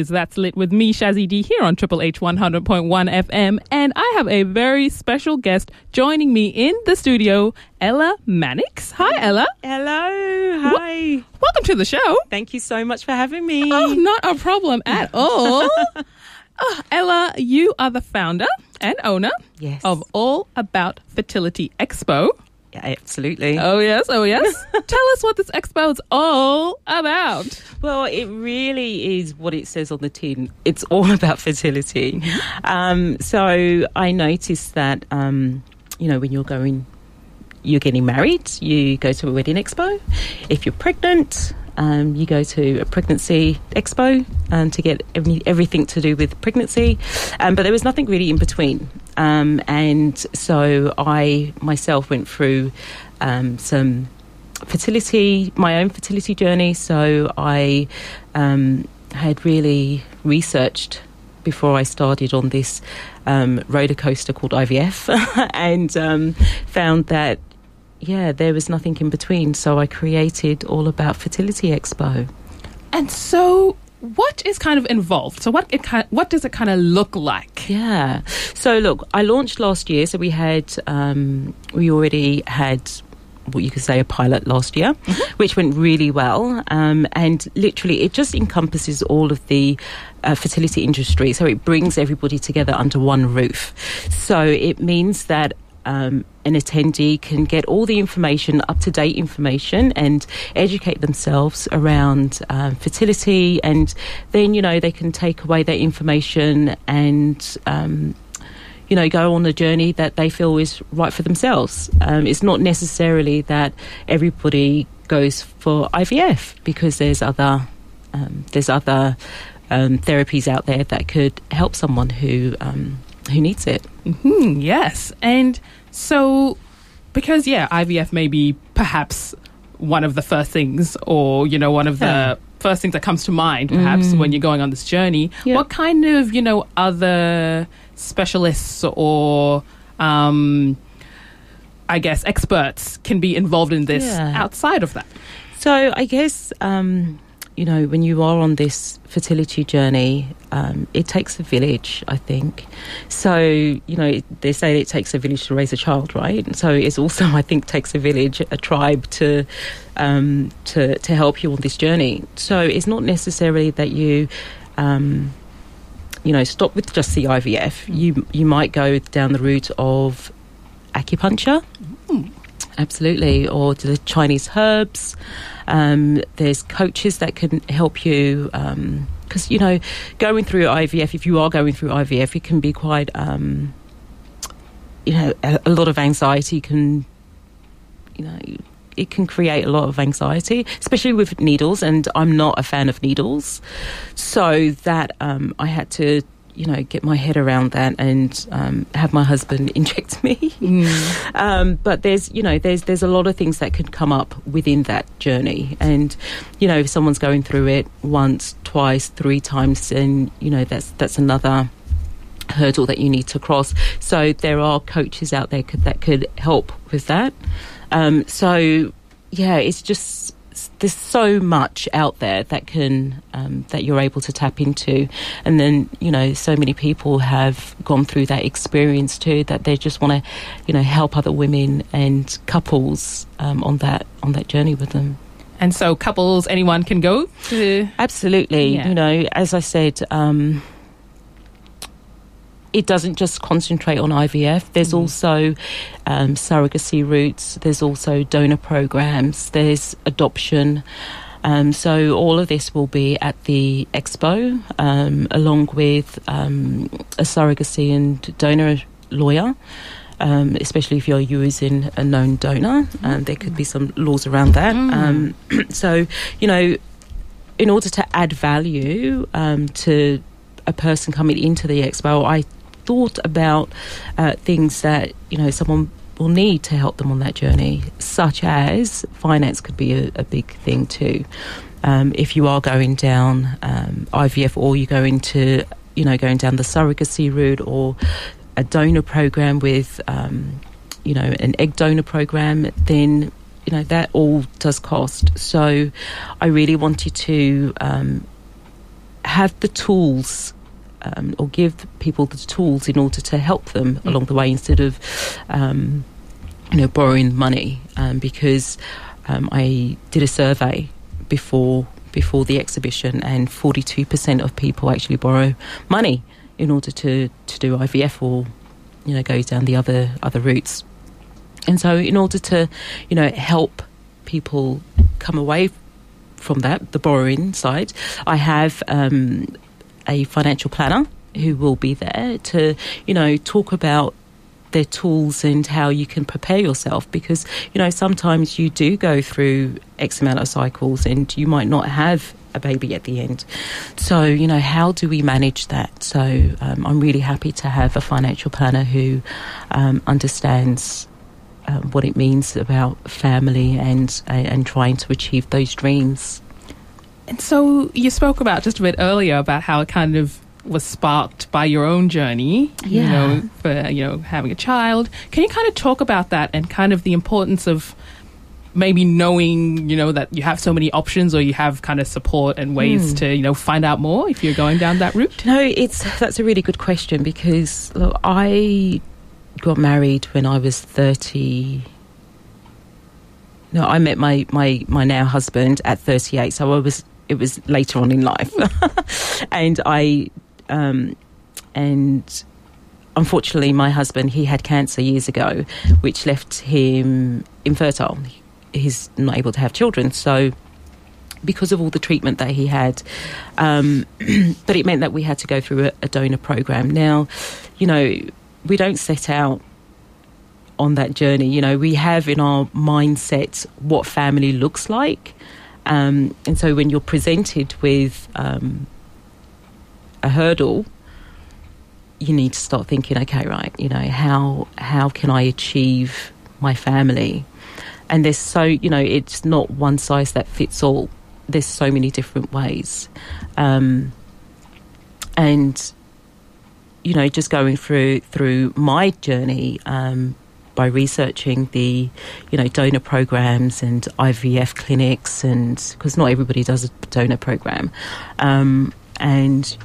is That's Lit with me, Shazzy D, here on Triple H 100.1 FM. And I have a very special guest joining me in the studio, Ella Mannix. Hi, Ella. Hello. Hi. Welcome to the show. Thank you so much for having me. Oh, not a problem at all. Ella, you are the founder and owner of All About Fertility Expo. Yeah, absolutely. Oh, yes. Tell us what this expo is all about. Well, it really is what it says on the tin. It's all about fertility. So I noticed that, when you're getting married, you go to a wedding expo. If you're pregnant, you go to a pregnancy expo to get everything to do with pregnancy. But there was nothing really in between. And so I myself went through my own fertility journey. So I had really researched before I started on this roller coaster called IVF and found that there was nothing in between. So I created All About Fertility Expo. And so what is kind of involved? So what does it kind of look like? Yeah. So look, I launched last year. So we already had what you could say a pilot last year, which went really well. And literally it just encompasses all of the fertility industry. So it brings everybody together under one roof. So it means that an attendee can get all the information, up-to-date information, and educate themselves around fertility, and then, they can take away that information and, go on a journey that they feel is right for themselves. It's not necessarily that everybody goes for IVF, because there's other therapies out there that could help someone who needs it. Yes. And so, because, IVF may be perhaps one of the first things, or, one of the first things that comes to mind, perhaps, when you're going on this journey. Yep. What kind of, other specialists or, I guess, experts can be involved in this outside of that? So, I guess, when you are on this fertility journey, it takes a village, I think. So, they say it takes a village to raise a child, right? So it's also, I think, takes a village, a tribe to help you on this journey. So it's not necessarily that you, stop with just the IVF. You might go down the route of acupuncture. Absolutely. Or the Chinese herbs. There's coaches that can help you, because, going through IVF, if you are going through IVF, it can be quite, a lot of anxiety can, it can create a lot of anxiety, especially with needles, and I'm not a fan of needles. So that I had to, get my head around that and have my husband inject me. But there's a lot of things that could come up within that journey. And, if someone's going through it once, twice, 3 times, then, that's another hurdle that you need to cross. So there are coaches out there that could help with that. It's just, there's so much out there that can that you're able to tap into, and then so many people have gone through that experience too, that they just want to help other women and couples on that journey with them. And so couples, anyone can go to? Absolutely. As I said, it doesn't just concentrate on IVF. There's also surrogacy routes. There's also donor programs. There's adoption. So all of this will be at the expo, along with a surrogacy and donor lawyer, especially if you're using a known donor. There could be some laws around that. So, in order to add value to a person coming into the expo, I thought about things that someone will need to help them on that journey, such as finance could be a big thing too. If you are going down IVF, or you're going down the surrogacy route, or a donor program with an egg donor program, then that all does cost. So I really wanted to have the tools or give people the tools in order to help them along the way, instead of borrowing money, because I did a survey before the exhibition, and 42% of people actually borrow money in order to do IVF or go down the other routes. And so in order to help people come away from that, the borrowing side, I have a financial planner who will be there to talk about their tools and how you can prepare yourself, because sometimes you do go through X amount of cycles and you might not have a baby at the end. So how do we manage that? So I'm really happy to have a financial planner who understands what it means about family and trying to achieve those dreams. And so you spoke about just a bit earlier about how it kind of was sparked by your own journey, for having a child. Can you kind of talk about that and kind of the importance of maybe knowing, that you have so many options, or you have kind of support and ways to, find out more if you're going down that route? That's a really good question, because look, I got married when I was 30. No, I met my now husband at 38, so it was later on in life. And and unfortunately my husband, he had cancer years ago, which left him infertile. He's not able to have children, so because of all the treatment that he had, but it meant that we had to go through a donor program. Now, we don't set out on that journey. We have in our mindset what family looks like, and so when you're presented with a hurdle, you need to start thinking, okay, right, how can I achieve my family? And there's it's not one size that fits all. There's so many different ways, and just going through my journey by researching the donor programs and IVF clinics, and because not everybody does a donor program, and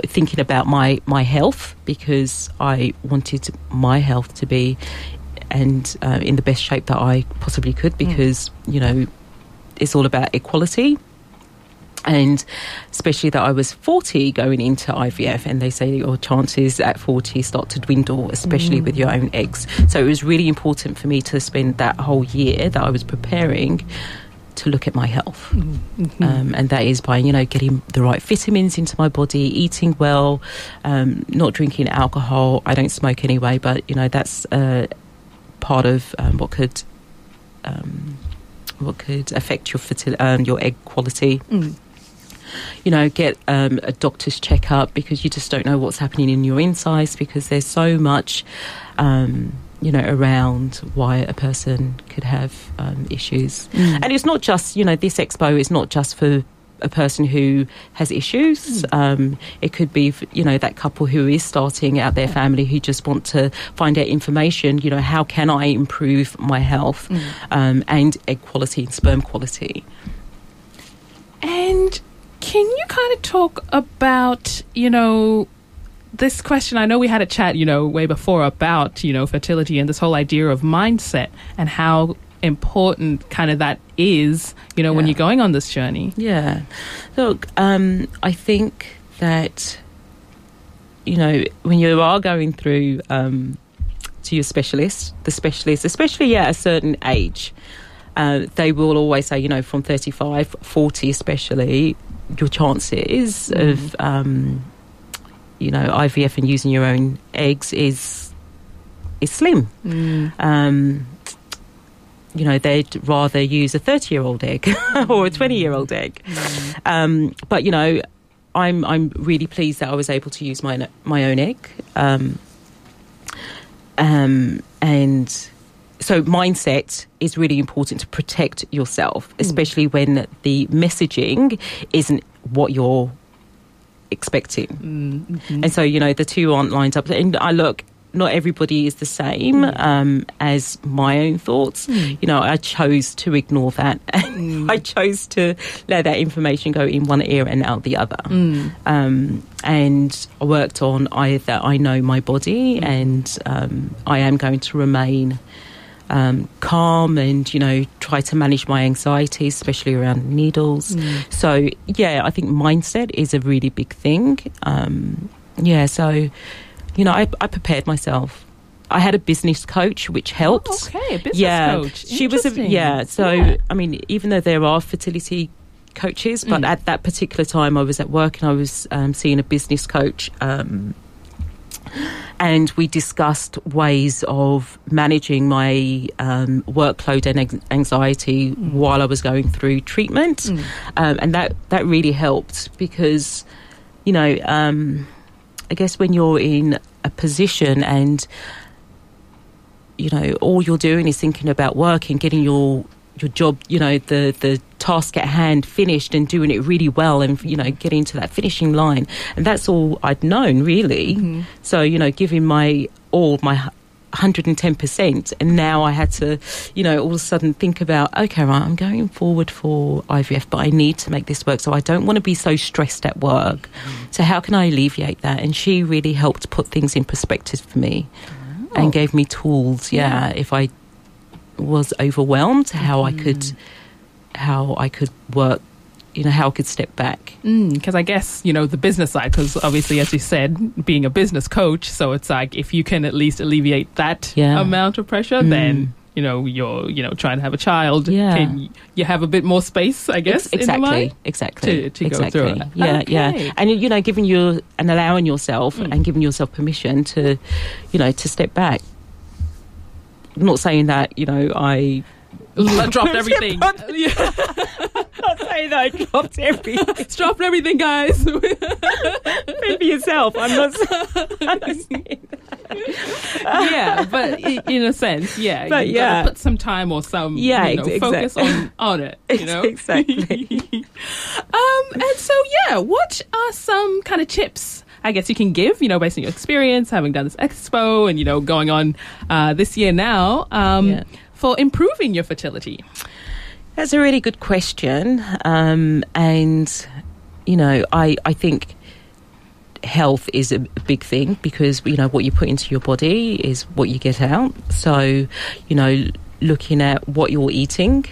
thinking about my health, because I wanted my health to be in the best shape that I possibly could, because it's all about equality. And especially that I was 40 going into IVF, and they say your chances at 40 start to dwindle, especially with your own eggs. So it was really important for me to spend that whole year that I was preparing to look at my health. And that is by, getting the right vitamins into my body, eating well, not drinking alcohol. I don't smoke anyway, but, that's part of what could affect your egg quality. Get a doctor's checkup, because you just don't know what's happening in your insides, because there's so much around why a person could have issues. And it's not just, this expo is not just for a person who has issues. It could be, that couple who is starting out their family, who just want to find out information, how can I improve my health, and egg quality and sperm quality. And can you kind of talk about, this question? I know we had a chat, way before about, fertility and this whole idea of mindset and how important kind of that is, when you're going on this journey. Yeah. Look, I think that, when you are going through to your specialist, especially at a certain age, they will always say, from 35, 40 especially, your chances of, IVF and using your own eggs is slim. They'd rather use a 30-year-old egg or a 20-year-old egg. But, I'm really pleased that I was able to use my own egg. And so mindset is really important to protect yourself, especially when the messaging isn't what you're expecting. And so, the two aren't lined up. And not everybody is the same as my own thoughts. I chose to ignore that. I chose to let that information go in one ear and out the other. And I worked on that I know my body, and I am going to remain calm and, try to manage my anxiety, especially around needles. So, I think mindset is a really big thing. So, I prepared myself. I had a business coach, which helped. Oh, okay, a business coach. She was I mean, even though there are fertility coaches, but at that particular time I was at work and I was seeing a business coach, and we discussed ways of managing my workload and anxiety while I was going through treatment. And that really helped because, I guess when you're in a position and, all you're doing is thinking about work and getting your job, the task at hand finished and doing it really well and, getting to that finishing line. And that's all I'd known, really. So, giving my all, my 110%. And now I had to, all of a sudden think about, okay, right, I'm going forward for IVF, but I need to make this work. So I don't want to be so stressed at work. So how can I alleviate that? And she really helped put things in perspective for me and gave me tools, if I was overwhelmed, how I could work, how I could step back. Because I guess, the business side, because obviously, as you said, being a business coach, so it's like if you can at least alleviate that amount of pressure, then, you're trying to have a child, can you have a bit more space, I guess, in the mind? Exactly. To go through it. Yeah. And, giving you and allowing yourself and giving yourself permission to, to step back. I'm not saying that, I dropped everything. Not saying that I dropped everything. Dropped everything, guys. Maybe yourself. I'm not saying that. But in a sense, you gotta put some time or some focus on it. Exactly. And so, what are some kind of tips I guess you can give, based on your experience, having done this expo and, going on this year now, for improving your fertility? That's a really good question. And, I think health is a big thing because, what you put into your body is what you get out. So, looking at what you're eating,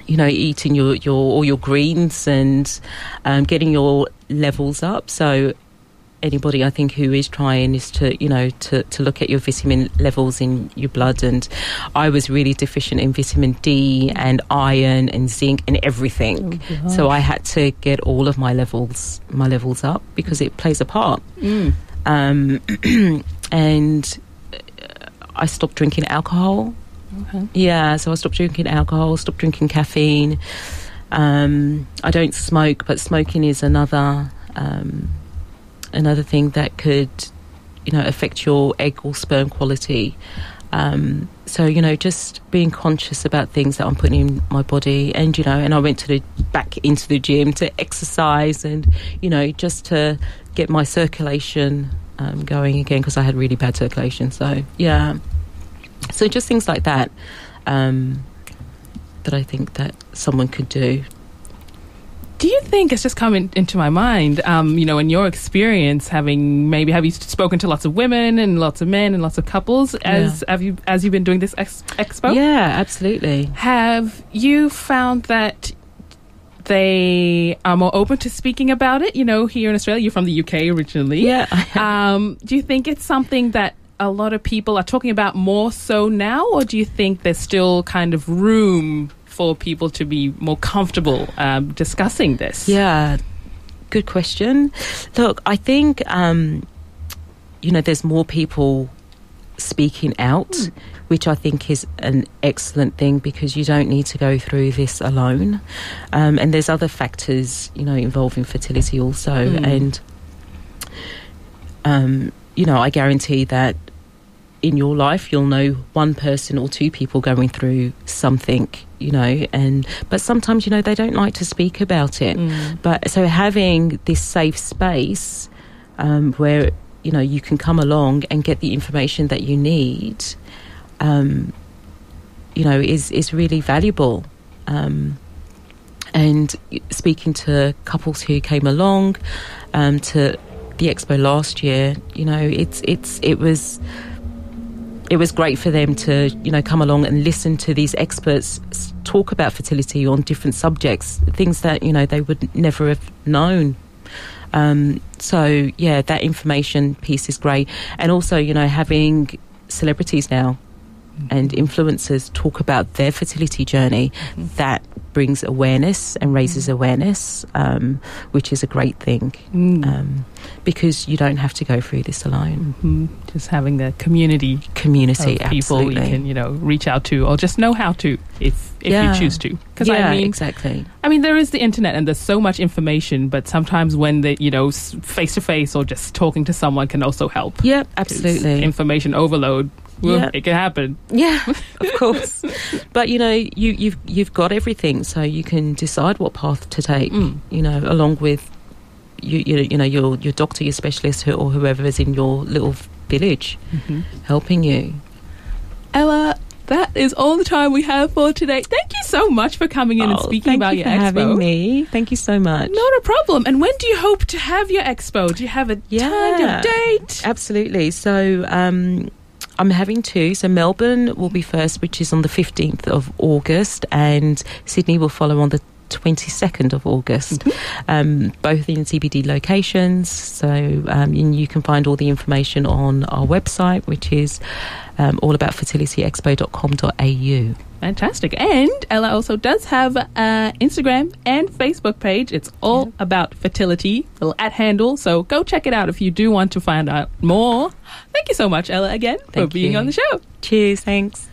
eating your all your greens and getting your levels up. So anybody I think who is trying is to look at your vitamin levels in your blood, and I was really deficient in vitamin D and iron and zinc and everything. So I had to get all of my levels up because it plays a part. And I stopped drinking alcohol. So I stopped drinking alcohol, stopped drinking caffeine. I don't smoke, but smoking is another thing that could, affect your egg or sperm quality. So, just being conscious about things that I'm putting in my body, and, and I went back into the gym to exercise and, just to get my circulation going again because I had really bad circulation. So, So just things like that that I think that someone could do. Do you think, it's just coming into my mind, in your experience, have you spoken to lots of women and lots of men and lots of couples as you've been doing this expo? Yeah, absolutely. Have you found that they are more open to speaking about it? Here in Australia, you're from the UK originally. Yeah. Do you think it's something that a lot of people are talking about more so now, or do you think there's still kind of room for people to be more comfortable discussing this? Yeah, good question. Look, I think, there's more people speaking out, which I think is an excellent thing because you don't need to go through this alone. And there's other factors, involving fertility also. And, I guarantee that in your life you'll know one person or two people going through something, but sometimes they don't like to speak about it. But so having this safe space where you can come along and get the information that you need, is really valuable. And speaking to couples who came along to the expo last year, it was great for them to come along and listen to these experts talk about fertility on different subjects, things that they would never have known. So that information piece is great. And also having celebrities now and influencers talk about their fertility journey, that brings awareness and raises awareness, which is a great thing, because you don't have to go through this alone. Just having the community of people absolutely. you can reach out to, or just know how to if you choose to. Because exactly. I mean, there is the internet and there's so much information, but sometimes when face to face or just talking to someone can also help. Yeah, absolutely. Information overload. Well, it can happen. Yeah, of course. But you've got everything, so you can decide what path to take. Along with your doctor, your specialist, or whoever is in your little village helping you. Ella, that is all the time we have for today. Thank you so much for coming in and speaking about your expo. Thank you for having me. Thank you so much. Not a problem. And when do you hope to have your expo? Do you have a time, a date? Absolutely. So I'm having two. So Melbourne will be first, which is on the 15th of August, and Sydney will follow on the 22nd of August, both in CBD locations. So you can find all the information on our website, which is allaboutfertilityexpo.com.au. Fantastic. And Ella also does have an Instagram and Facebook page. It's All About Fertility, little @handle. So go check it out if you do want to find out more. Thank you so much, Ella, again, for being on the show. Cheers. Thanks.